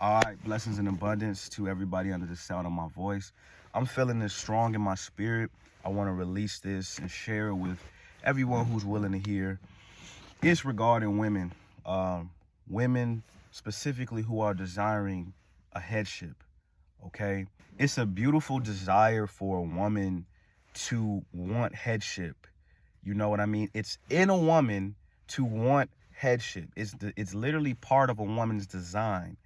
All right, blessings and abundance to everybody under the sound of my voice. I'm feeling this strong in my spirit. I want to release this and share it with everyone who's willing to hear. It's regarding women, women specifically who are desiring a headship. Okay, it's a beautiful desire for a woman to want headship. You know what I mean? It's in a woman to want headship. It's literally part of a woman's design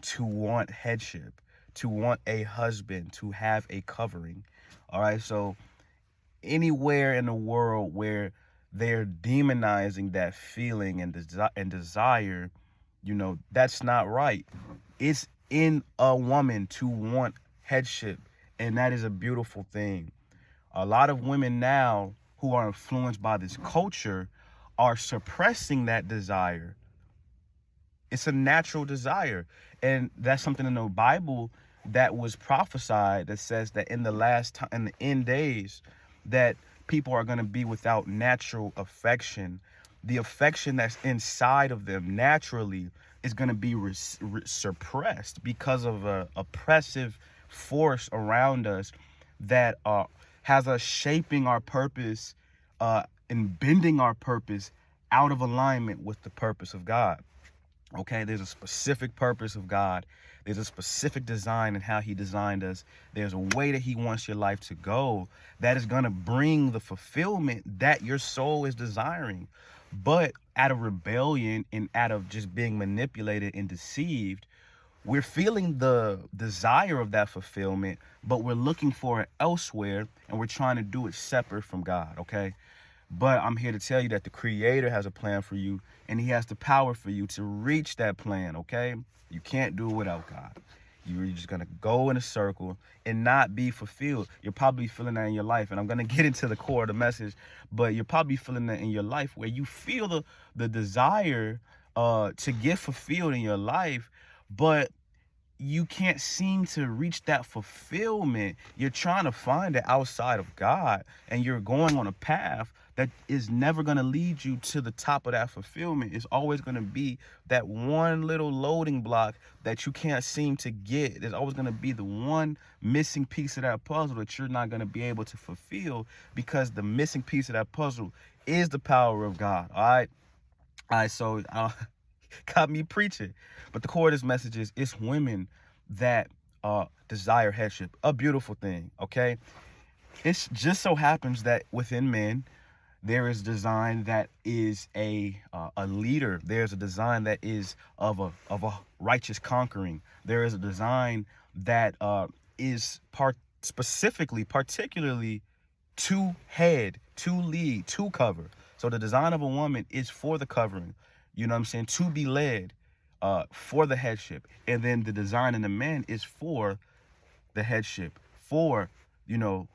to want headship, to want a husband, to have a covering. All right. So anywhere in the world where they're demonizing that feeling and desire, that's not right. It's in a woman to want headship, and that is a beautiful thing. A lot of women now who are influenced by this culture are suppressing that desire. It's a natural desire. And that's something in the Bible that was prophesied that says that in the last time, in the end days, that people are going to be without natural affection. The affection that's inside of them naturally is going to be suppressed because of a oppressive force around us that has us shaping our purpose and bending our purpose out of alignment with the purpose of God. Okay, there's a specific purpose of God. There's a specific design in how he designed us. There's a way that he wants your life to go that is going to bring the fulfillment that your soul is desiring. But out of rebellion and out of just being manipulated and deceived, we're feeling the desire of that fulfillment, but we're looking for it elsewhere, and we're trying to do it separate from God, okay? But I'm here to tell you that the Creator has a plan for you, and he has the power for you to reach that plan, okay? You can't do it without God. You're just going to go in a circle and not be fulfilled. You're probably feeling that in your life, and I'm going to get into the core of the message, but you're probably feeling that in your life where you feel the desire to get fulfilled in your life, but you can't seem to reach that fulfillment. You're trying to find it outside of God, and you're going on a path that is never going to lead you to the top of that fulfillment. It's always going to be that one little loading block that you can't seem to get. There's always going to be the one missing piece of that puzzle that you're not going to be able to fulfill, because the missing piece of that puzzle is the power of God. All right, so got me preaching. But the core of this message is it's women that desire headship. A beautiful thing, okay? It just so happens that within men, there is design that is a leader. There's a design that is of a righteous conquering. There is a design that is particularly to head, to lead, to cover. So the design of a woman is for the covering. You know what I'm saying? To be led, for the headship. And then the design in the man is for the headship, for, the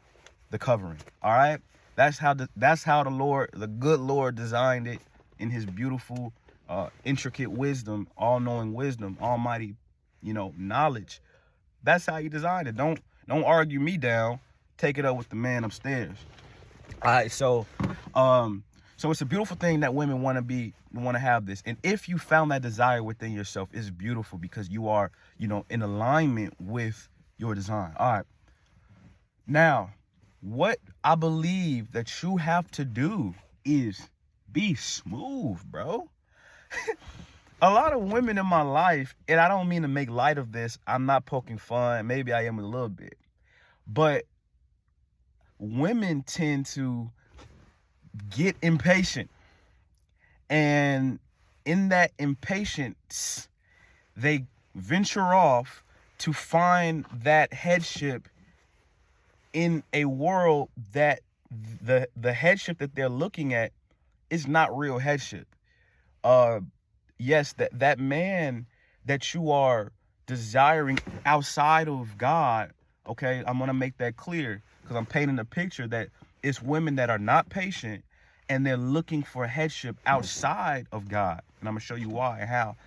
covering. All right? That's how the Lord, the good Lord, designed it in his beautiful, intricate wisdom, all-knowing wisdom, almighty, knowledge. That's how he designed it. Don't argue me down. Take it up with the man upstairs. All right, so it's a beautiful thing that women want to have this. And if you found that desire within yourself, it's beautiful because you are, in alignment with your design. All right. Now, what I believe that you have to do is be smooth, bro. A lot of women in my life, and I don't mean to make light of this. I'm not poking fun. Maybe I am a little bit. But women tend to get impatient. And in that impatience, they venture off to find that headship in a world that the headship that they're looking at is not real headship. Yes, that man that you are desiring outside of God, okay, I'm going to make that clear because I'm painting a picture that it's women that are not patient and they're looking for headship outside of God. And I'm going to show you why and how.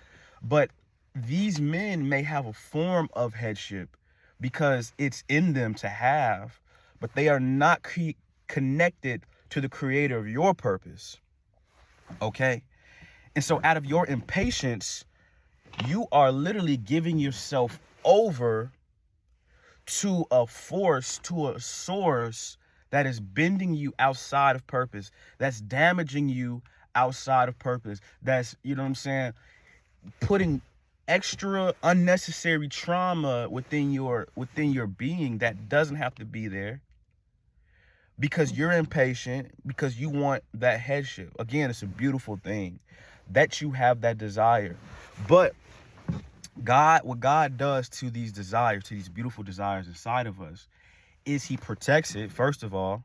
But these men may have a form of headship because it's in them to have, but they are not connected to the creator of your purpose. Okay? And so out of your impatience, you are literally giving yourself over to a force, to a source that is bending you outside of purpose, that's damaging you outside of purpose, that's, you know what I'm saying, putting extra unnecessary trauma within your being that doesn't have to be there, because you're impatient, because you want that headship. Again, it's a beautiful thing that you have that desire. But what God does to these desires, to these beautiful desires inside of us, is he protects it, first of all.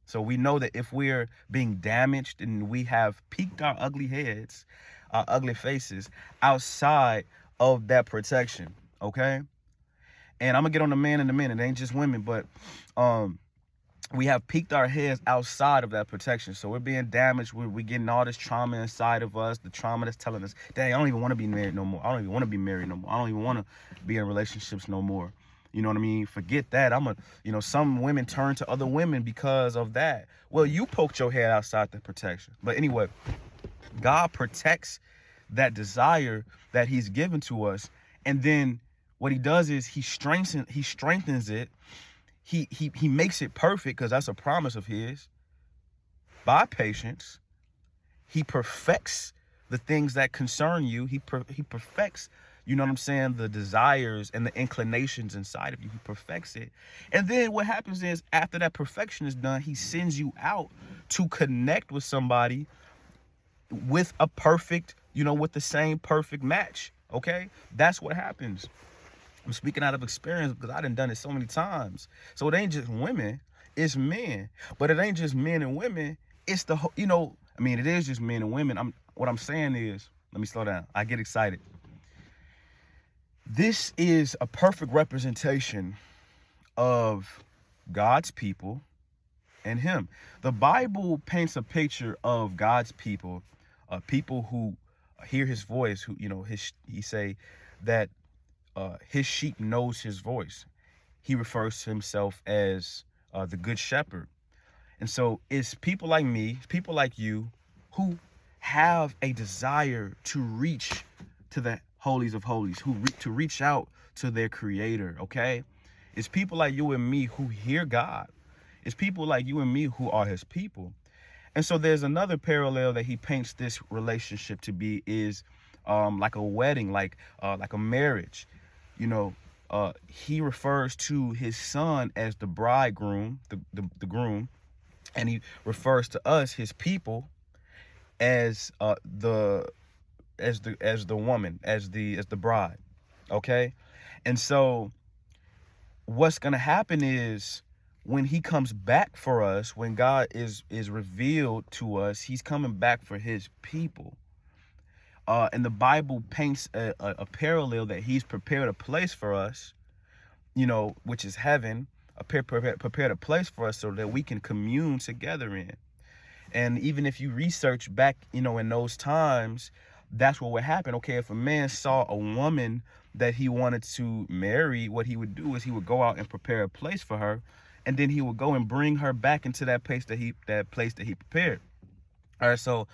So we know that if we're being damaged and we have peaked our ugly heads, our ugly faces outside of that protection, okay? And I'm gonna get on the man in a minute. It ain't just women, but we have peaked our heads outside of that protection. So we're being damaged. We're getting all this trauma inside of us, the trauma that's telling us, dang, I don't even want to be married no more. I don't even want to be married no more. I don't even want to be in relationships no more. You know what I mean? Forget that. Some women turn to other women because of that. Well, you poked your head outside the protection. But anyway, God protects that desire that he's given to us. And then what he does is he strengthens it. He makes it perfect, because that's a promise of his, by patience. He perfects the things that concern you. He perfects, you know what I'm saying, the desires and the inclinations inside of you. He perfects it. And then what happens is, after that perfection is done, he sends you out to connect with somebody with a perfect, with the same perfect match. Okay? That's what happens. I'm speaking out of experience, because I done it so many times. So it ain't just women, it's men. But it ain't just men and women. It's the whole, it is just men and women. What I'm saying is, let me slow down. I get excited. This is a perfect representation of God's people and him. The Bible paints a picture of God's people, people who hear his voice, who, he say that his sheep knows his voice. He refers to himself as the good shepherd. And so it's people like me, people like you, who have a desire to reach to the holies of holies, to reach out to their creator, okay? It's people like you and me who hear God. It's people like you and me who are his people. And so there's another parallel that he paints this relationship to be, is like a wedding, like a marriage. He refers to his son as the bridegroom, the groom, and he refers to us, his people, as the woman, as the bride. Okay? And so what's gonna happen is, when he comes back for us, when God is revealed to us, he's coming back for his people. And the Bible paints a parallel that he's prepared a place for us, which is heaven, prepared a place for us so that we can commune together in. And even if you research back, in those times, that's what would happen. Okay, if a man saw a woman that he wanted to marry, what he would do is he would go out and prepare a place for her, and then he would go and bring her back into that place that he prepared. All right, so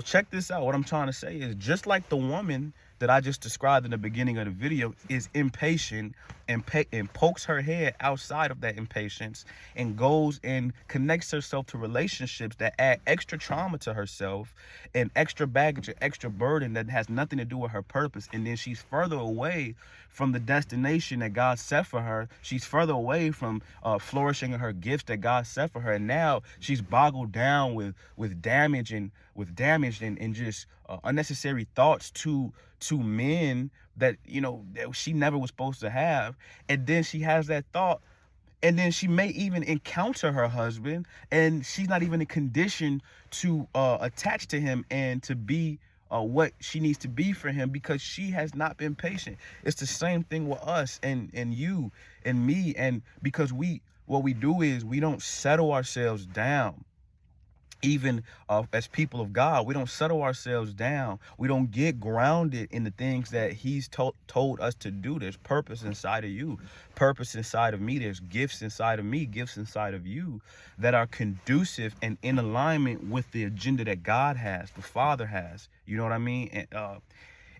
check this out. What I'm trying to say is, just like the woman that I just described in the beginning of the video is impatient and pokes her head outside of that impatience and goes and connects herself to relationships that add extra trauma to herself and extra baggage and extra burden that has nothing to do with her purpose. And then she's further away from the destination that God set for her. She's further away from flourishing in her gifts that God set for her. And now she's boggled down with damage and just unnecessary thoughts to men that that she never was supposed to have. And then she has that thought, and then she may even encounter her husband, and she's not even in condition to attach to him and to be what she needs to be for him, because she has not been patient. It's the same thing with us and you and me. And because what we do is we don't settle ourselves down. Even as people of God, we don't settle ourselves down. We don't get grounded in the things that he's told us to do. There's purpose inside of you, purpose inside of me. There's gifts inside of me, gifts inside of you that are conducive and in alignment with the agenda that God has, the Father has. You know what I mean? And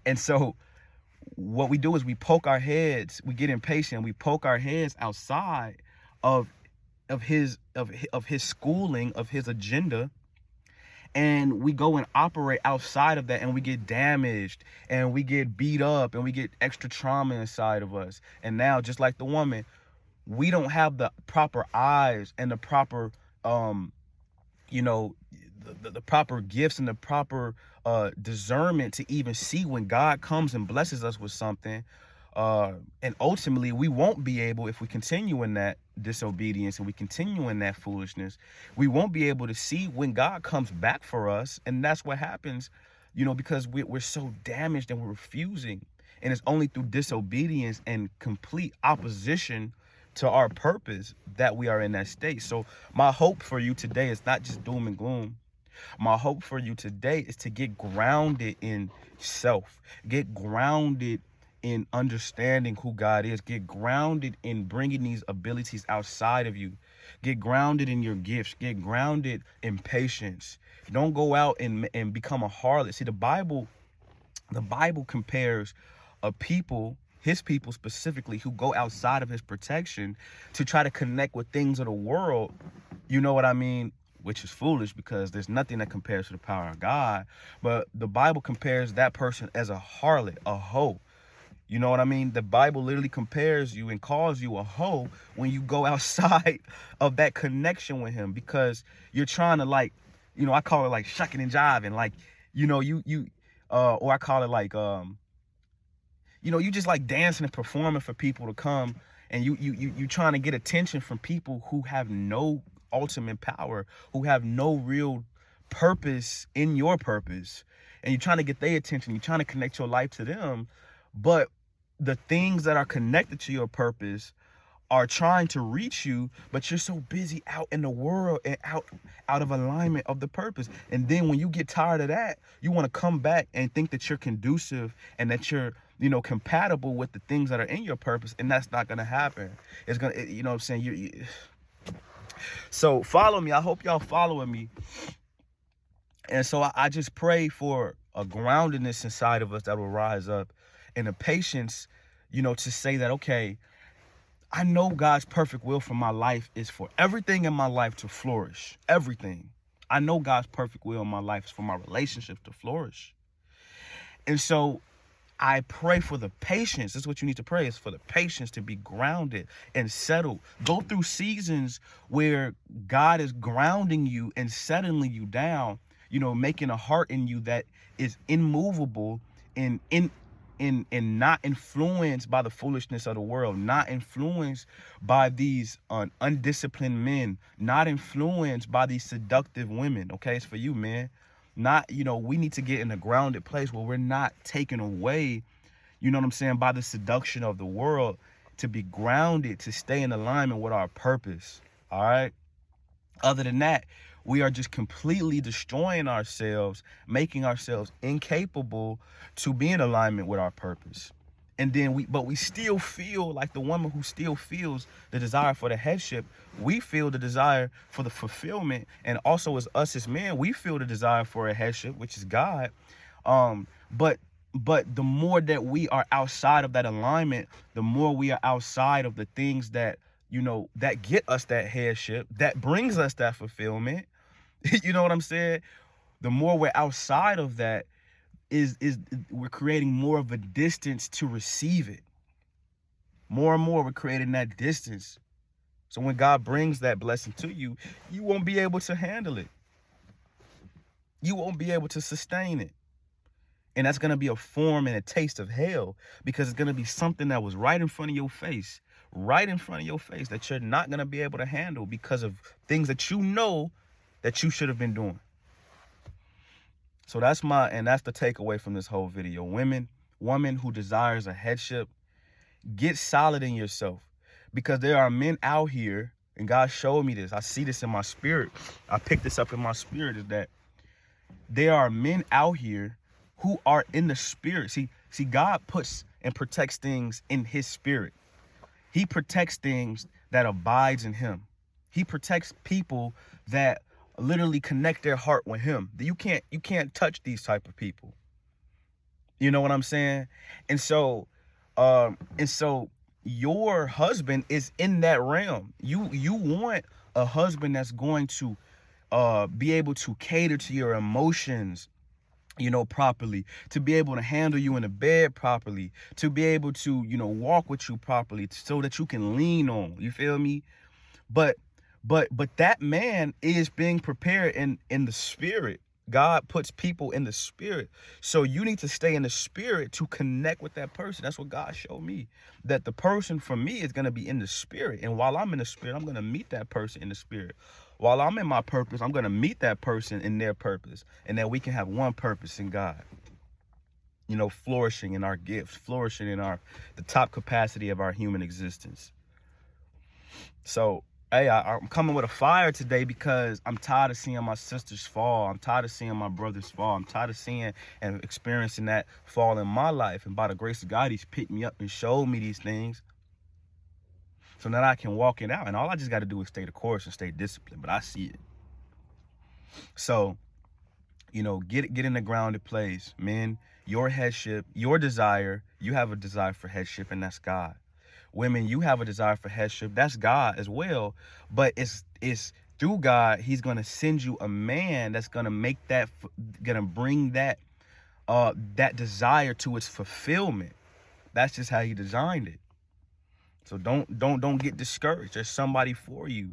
And so what we do is we poke our heads, we get impatient, we poke our heads outside of his schooling, of his agenda, and we go and operate outside of that, and we get damaged, and we get beat up, and we get extra trauma inside of us. And now, just like the woman, we don't have the proper eyes and the proper you know, the proper gifts and the proper discernment to even see when God comes and blesses us with something. And ultimately, we won't be able, if we continue in that disobedience and we continue in that foolishness, we won't be able to see when God comes back for us. And that's what happens, because we're so damaged and we're refusing. And it's only through disobedience and complete opposition to our purpose that we are in that state. So my hope for you today is not just doom and gloom. My hope for you today is to get grounded in self, get grounded in understanding who God is, get grounded in bringing these abilities outside of you, get grounded in your gifts, get grounded in patience. Don't go out and become a harlot. See, the Bible compares a people, his people specifically, who go outside of his protection to try to connect with things of the world. You know what I mean? Which is foolish, because there's nothing that compares to the power of God. But the Bible compares that person as a harlot, a hoe. You know what I mean? The Bible literally compares you and calls you a hoe when you go outside of that connection with him, because you're trying to, like, I call it like shucking and jiving, like, or I call it like, you just like dancing and performing for people to come, and you trying to get attention from people who have no ultimate power, who have no real purpose in your purpose, and you're trying to get their attention, you're trying to connect your life to them, but the things that are connected to your purpose are trying to reach you, but you're so busy out in the world and out of alignment of the purpose. And then when you get tired of that, you want to come back and think that you're conducive and that you're compatible with the things that are in your purpose, and that's not going to happen. It's going to, what I'm saying? So follow me. I hope y'all following me. And so I just pray for a groundedness inside of us that will rise up, and a patience, to say that, okay, I know God's perfect will for my life is for everything in my life to flourish. Everything. I know God's perfect will in my life is for my relationships to flourish. And so I pray for the patience. This is what you need to pray, is for the patience to be grounded and settled. Go through seasons where God is grounding you and settling you down, making a heart in you that is immovable and not influenced by the foolishness of the world, not influenced by these undisciplined men, not influenced by these seductive women. Okay, it's for you, man. Not, we need to get in a grounded place where we're not taken away, by the seduction of the world, to be grounded, to stay in alignment with our purpose. All right. Other than that, we are just completely destroying ourselves, making ourselves incapable to be in alignment with our purpose. And then we still feel like the woman who still feels the desire for the headship. We feel the desire for the fulfillment. And also, as us as men, we feel the desire for a headship, which is God. But the more that we are outside of that alignment, the more we are outside of the things that, that get us that headship, that brings us that fulfillment. You know what I'm saying? The more we're outside of that, is we're creating more of a distance to receive it. More and more we're creating that distance. So when God brings that blessing to you, you won't be able to handle it. You won't be able to sustain it. And that's going to be a form and a taste of hell, because it's going to be something that was right in front of your face, that you're not going to be able to handle because of things that that you should have been doing. So that's the takeaway from this whole video. Woman who desires a headship, get solid in yourself, because there are men out here, and God showed me this. I see this in my spirit. I picked this up in my spirit, is that there are men out here who are in the spirit. See, God puts and protects things in his spirit. He protects things that abides in him. He protects people that literally connect their heart with him. You can't touch these type of people. You know what I'm saying? And so, your husband is in that realm. You want a husband that's going to be able to cater to your emotions, properly, to be able to handle you in the bed properly, to be able to, walk with you properly so that you can lean on. You feel me? But that man is being prepared in the spirit. God puts people in the spirit. So you need to stay in the spirit to connect with that person. That's what God showed me. That the person for me is going to be in the spirit. And while I'm in the spirit, I'm going to meet that person in the spirit. While I'm in my purpose, I'm going to meet that person in their purpose. And that we can have one purpose in God. Flourishing in our gifts, flourishing in the top capacity of our human existence. So, hey, I'm coming with a fire today because I'm tired of seeing my sisters fall. I'm tired of seeing my brothers fall. I'm tired of seeing and experiencing that fall in my life. And by the grace of God, he's picked me up and showed me these things so that I can walk it out. And all I just got to do is stay the course and stay disciplined. But I see it. So, get in the grounded place. Men, your headship, your desire, you have a desire for headship, and that's God. Women, you have a desire for headship. That's God as well. But it's through God, he's going to send you a man that's going to make that, going to bring that desire to its fulfillment. That's just how he designed it. So don't get discouraged. There's somebody for you.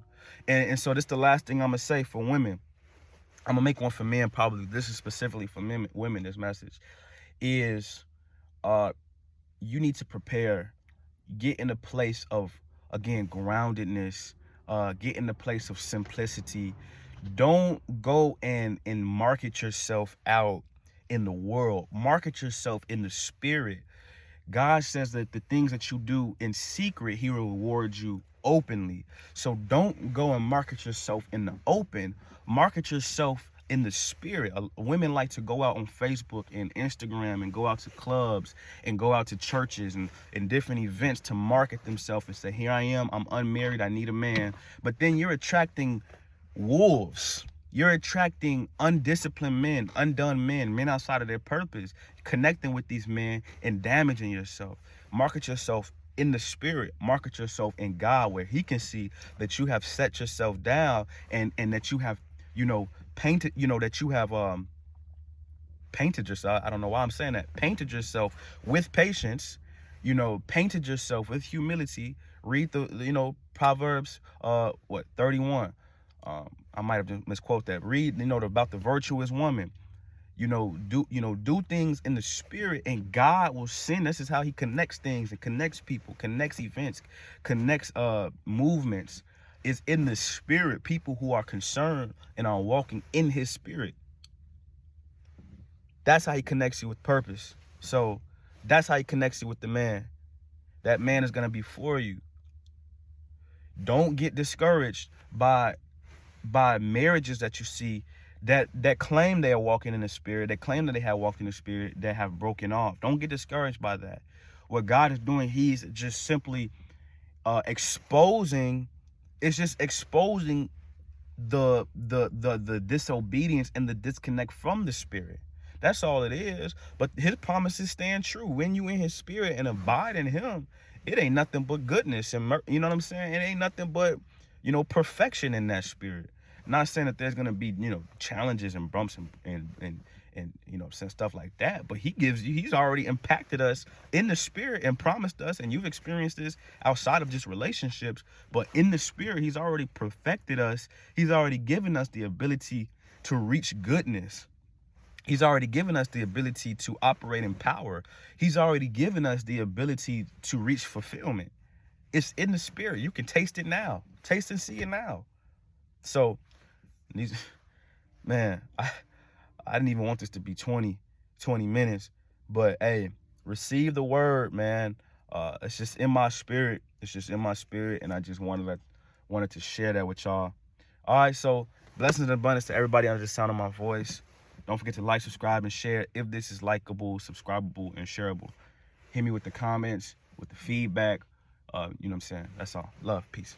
And so this is the last thing I'm going to say for women. I'm going to make one for men probably. This is specifically for women, this message. Is you need to prepare. Get in a place of, again, groundedness. Get in a place of simplicity. Don't go and market yourself out in the world. Market yourself in the spirit. God says that the things that you do in secret, he will reward you openly. So don't go and market yourself in the open. Market yourself in the spirit. Women like to go out on Facebook and Instagram and go out to clubs and go out to churches and different events to market themselves and say, here I am, I'm unmarried, I need a man. But then you're attracting wolves. You're attracting undisciplined men, undone men outside of their purpose, connecting with these men and damaging yourself. Market yourself in the spirit. Market yourself in God, where he can see that you have set yourself down and that you have, painted, that you have painted yourself. I don't know why I'm saying that. Painted yourself with patience, painted yourself with humility. Read the, Proverbs 31. I might have just misquote that. Read, about the virtuous woman. Do things in the spirit, and God will send. This is how he connects things and connects people, connects events, connects movements. Is in the spirit. People who are concerned and are walking in his spirit. That's how he connects you with purpose. So that's how he connects you with the man. That man is going to be for you. Don't get discouraged by marriages that you see that claim they are walking in the spirit, that claim that they have walked in the spirit, that have broken off. Don't get discouraged by that. What God is doing, he's just simply exposing. It's just exposing the disobedience and the disconnect from the spirit. That's all it is. But his promises stand true. When you in his spirit and abide in him, it ain't nothing but goodness and you know what I'm saying? It ain't nothing but, perfection in that spirit. Not saying that there's gonna be, challenges and bumps and stuff like that. But he's already impacted us in the spirit and promised us, and you've experienced this outside of just relationships, but in the spirit, he's already perfected us. He's already given us the ability to reach goodness. He's already given us the ability to operate in power. He's already given us the ability to reach fulfillment. It's in the spirit. You can taste it now. Taste and see it now. So, man, I didn't even want this to be 20 minutes, but hey, receive the word, man. It's just in my spirit. It's just in my spirit, and I just wanted to share that with y'all. All right, so blessings and abundance to everybody under the sound of my voice. Don't forget to like, subscribe, and share if this is likable, subscribable, and shareable. Hit me with the comments, with the feedback. You know what I'm saying? That's all. Love. Peace.